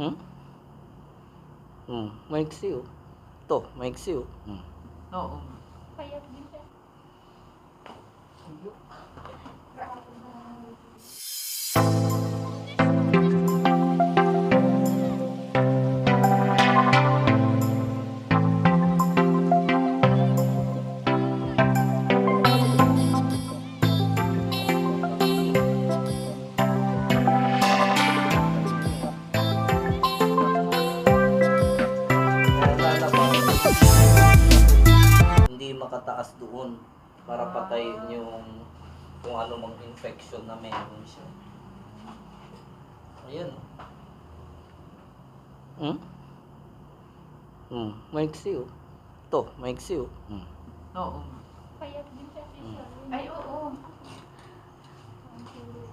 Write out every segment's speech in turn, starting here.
Hmm? Maiksi oh. Ito, maiksi oh. Oo. Payat din siya. Hindi makataas doon para patayin yung kung ano mang infection na meron siya. Ayan. Maiksi oh. Ito, maiksi oh. Oo. Payat din siya. Ay, oo.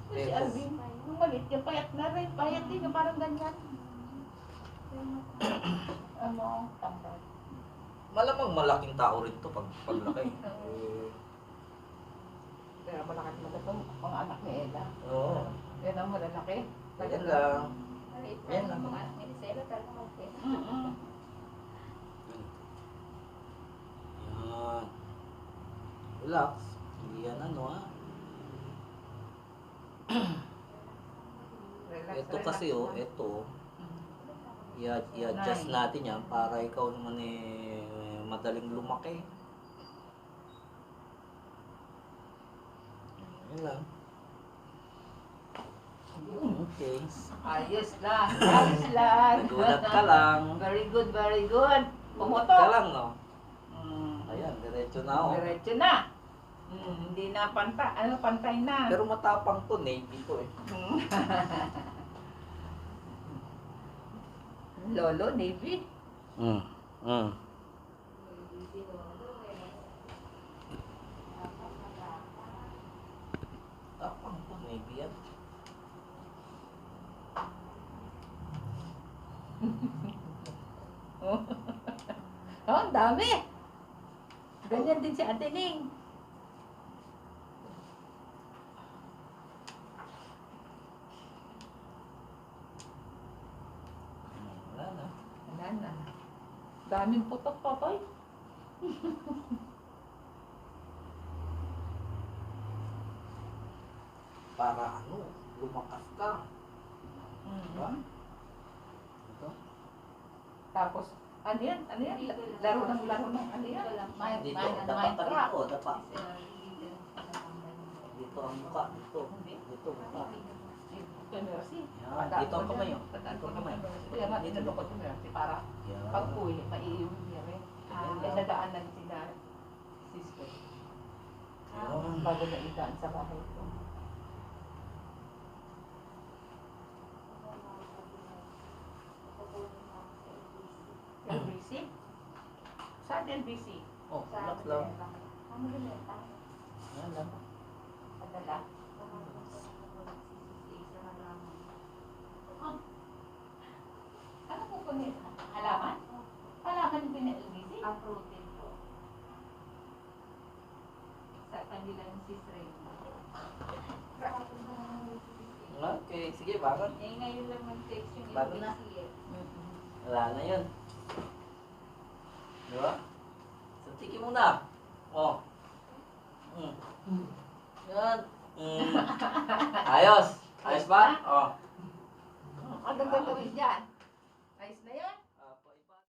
Si Ito. Alvin, nung malit niya, payat na rin. Payat din yung parang ganyan. Ano, tangkad. Malamang malaking tao rin to paglaki. Kaya malakas mo ito, mga anak ni Ella. Oo. Yan ang malalaki. Ayan lang. Yan lang. Mga anak ni Sela talaga malaki. Mm-mm. Yan. Relax. Hindi yan ano ha. Relax, Ito relax kasi oh, lang. ito. I-adjust natin yan para ikaw naman madaling lumaki. Yan lang. Okay. Ayos lang, ayos lang. Nagulat ka lang. Very good, very good. Nagulat Pumutok. ka lang no. Mm. Ayan, diretso na oh. Diretso na. Hindi na pantay na. Pero matapang to, navy to eh. Lolo, Navy. Tapang to, navy yan. Oh, ang dami. Ganyan din si Ate Ning. Wala na. Wala na. Daming putok, Totoy. Para ano, lumakas ka. Diba? Ito. Tapos, ano yan? Ano yan? Laro ng ano yan? Dito, dapat ka dito, dapat. Dito ang mukha, dito. Dito ang mukha. Mercy. Yan, dito ang kamay oh. Dito ang kamay. Kaya nga, tinulokot yung Mercy para Yan. pag uwi, maiiwan niya rin. Kaya nadaanan sila sister. Yan. Bago na idaan sa bahay ko. LBC? Saan LBC? Oh, relax lang. Yan lang. Padala? Ano po po niya? Halaman? Halaman din na LBC? Ang protein po. Sa kanilang sister. Okay, sige, bakit? Eh, ngayon lang mag-text yung Bago na. LBC eh. Wala na yun. Diba? Santikin mo na. Oh. Yan. Ayos. Ayos ba? Oh. Ang ganda gawin dyan.